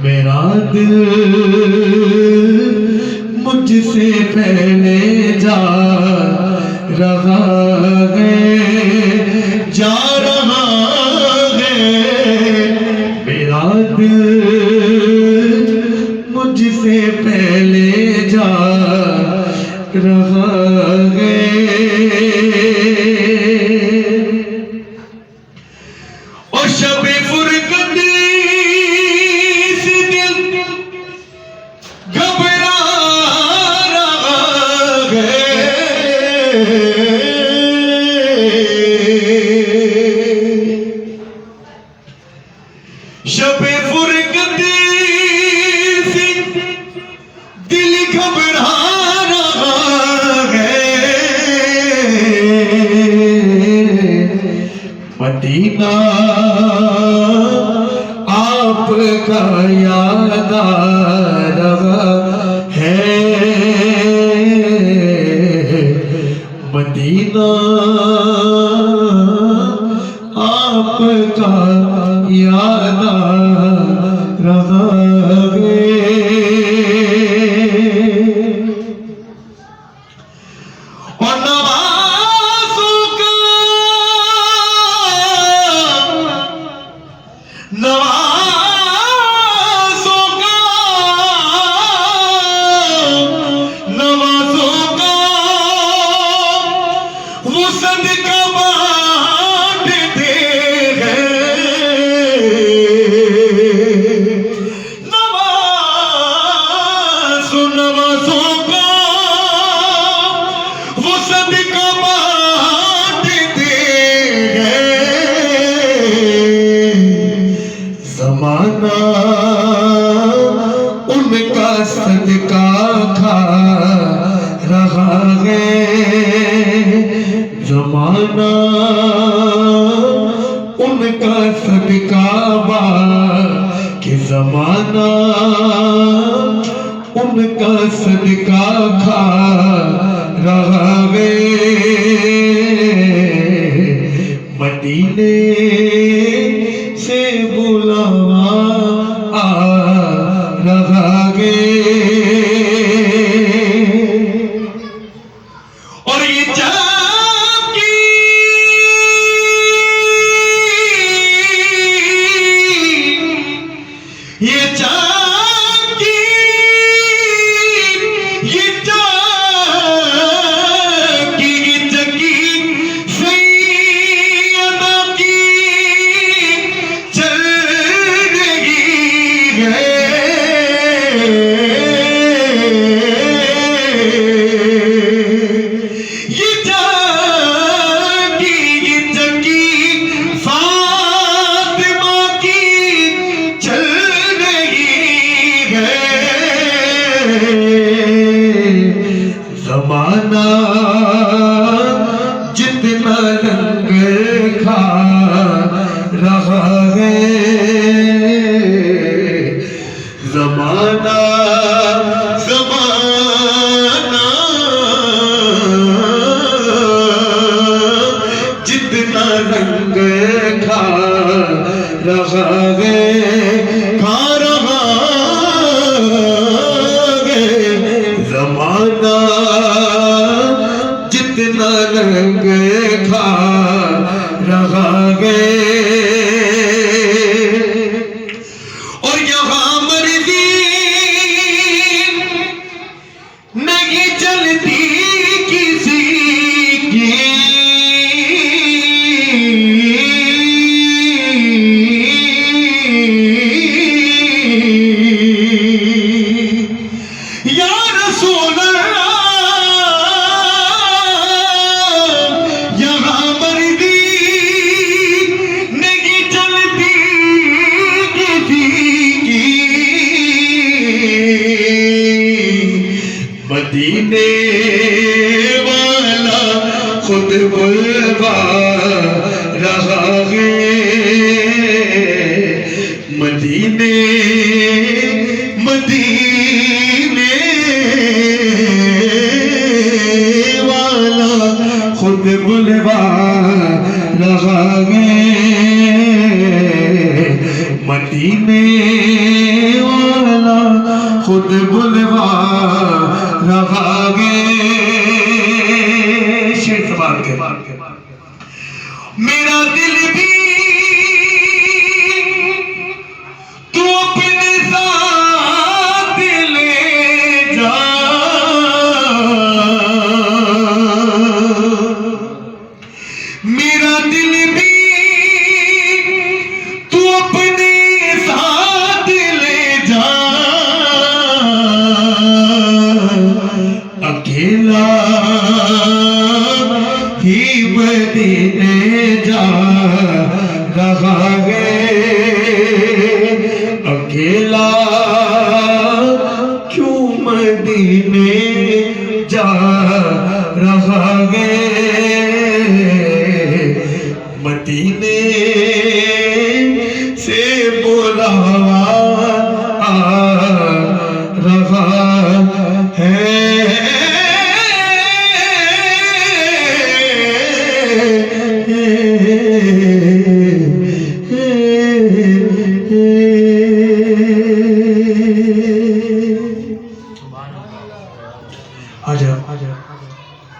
मेरा दिल मुझसे पहले जा रहा है, जा रहा है। मेरा दिल मुझसे पहले जा रहा है। और शबे फुरकत से दिल घबरा रहा है। शबे फुरकत से दिल घबरा रहा है। मदीना आपका याद आ रहा है। मदीना आपका याद आ रहा है। और नवाज़ों का वो सदका बांटते हैं। नवाज़ों का वो सदका बांटते हैं। ज़माना उनका सदका खा रहा है। ज़माना उनका सदका कि ज़माना उनका सदका खा रहा है। मदीने से बुलावा आ रहा है। और ये ज़माना जितना रंग खा रहा है। ज़माना जितना रंग खा रहा है, खा रहा है। ज़माना जितना रंग खा रहा है। और यहाँ मर्जी नहीं चलती किसी की। या रसूल मदीने वाला खुद बुलवा रहा है। मदीने वाला खुद बुलवा रहा है। मदीने खुद बुलवा रहा है। शेर सवाल के मेरा दिल भी तू अपने साथ ले जा, मेरा दिल भी तू अपने साथ ले जा, अकेला ही मदीने जा रहा है, अकेला क्यों मदीने जा रहा है, मदीने से बुलावा आ रहा है।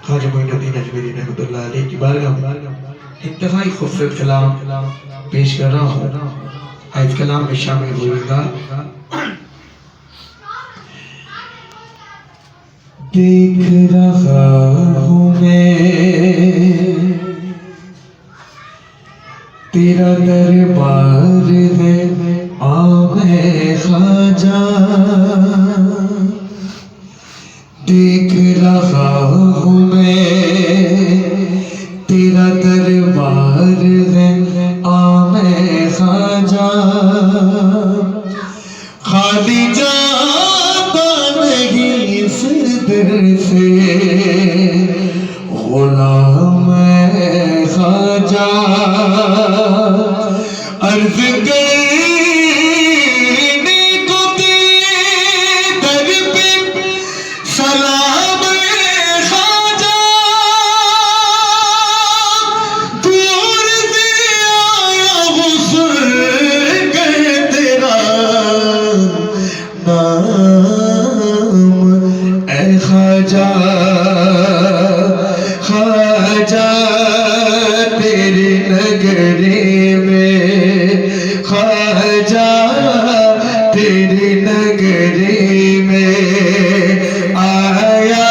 ख्वाजा मोइनुद्दीन अजमेरी रहमतुल्लाह अलैह की बारगाह में इंतहाई खूबसूरत कलाम पेश कर रहा हूँ। आज कलाम में शामिल होगा। देख रहा हूँ मैं तेरा दरबार है आए ख्वाजा, देख रहा हूँ मैं तेरा दरबार है आए ख्वाजा, खाली जाता नहीं इस दर से गुलाम ख्वाजा, अर्ज़ करने को तेरे दर पे सलाम ख्वाजा, दूर से आया हुस्न कर तेरा नाम ऐ ख्वाजा, ख्वाजा तेरे नगरी में, ख्वाजा तेरी नगरी में आया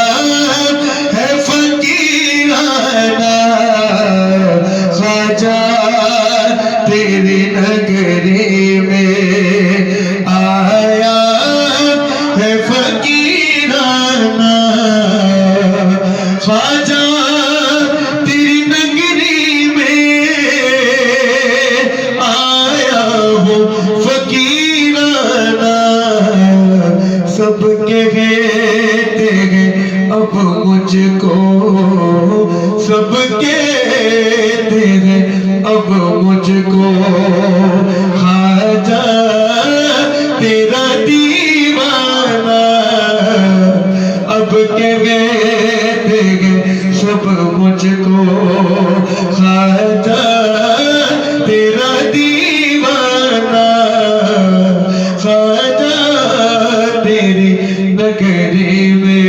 है फकीराना, ख्वाजा तेरी नगरी में आया है फकीराना, ख्वाजा तेरी नगरी में आया हूँ फकीराना, सबके कहते हैं अब मुझको, सबके कहते हैं अब मुझको, ख्वाजा तेरा दीवाना, अब के कहते हैं सब मुझको, ख्वाजा तेरा दीवाना, ख्वाजा तेरी नगरी में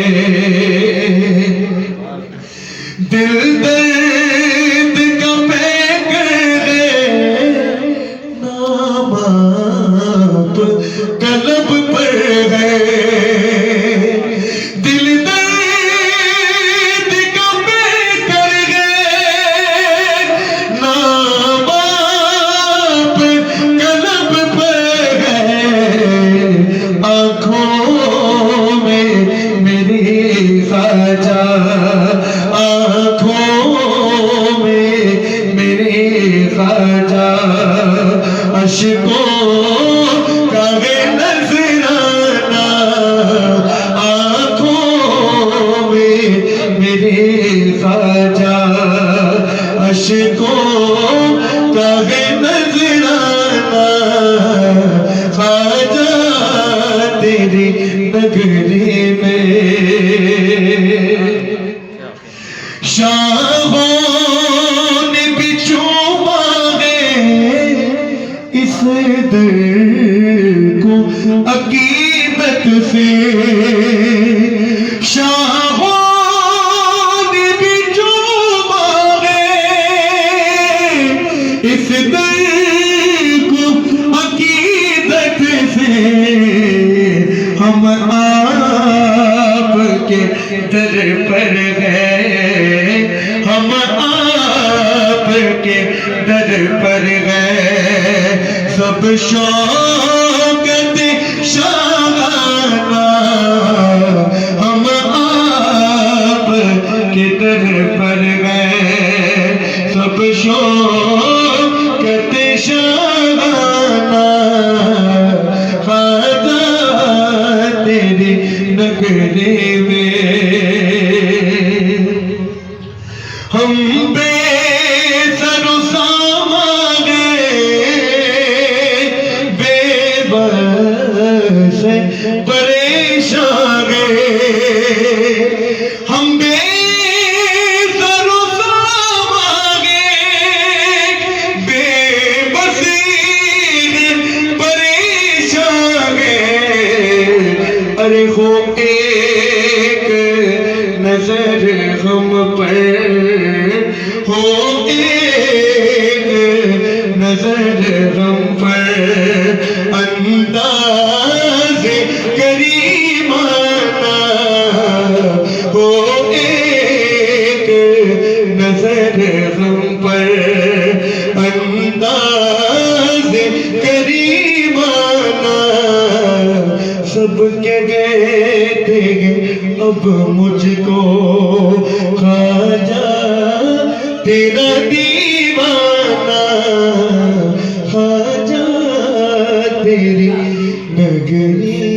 दिल दर्द का पैकर नाम आप कलब पर है, दिल दर्द का पैकर नाम आप कलब पर है, आँखों में मेरी ख्वाजा, आँखों में मेरी ख्वाजा, अश्कों का है नजराना, आँखों में मेरी ख्वाजा, अश्कों का है नजराना, ख्वाजा तेरी नगरी में शाहों ने भी चूमा है इस दर को अकीदत से शाहों ने भी चूमा है इस दर को अकीदत से हम आपके दर पर गए हम आपके दर पर गए सब शौकत शाहाना हम आपके दर पर गए सब शौकत शाहाना खाजा तेरी नगरी में हम बेसरो सामा गए बेबस परेशान गए हम बेसरो सामा गए बेबस परेशान गए अरे हो एक नजर हम पर हो एक नजर हम पर अंदाज़ करीमाना हो एक नजर हम पर अंदाज़ करीमाना सबके कहते अब मुझको खाजा तेरा दीवाना खाजा तेरी नगरी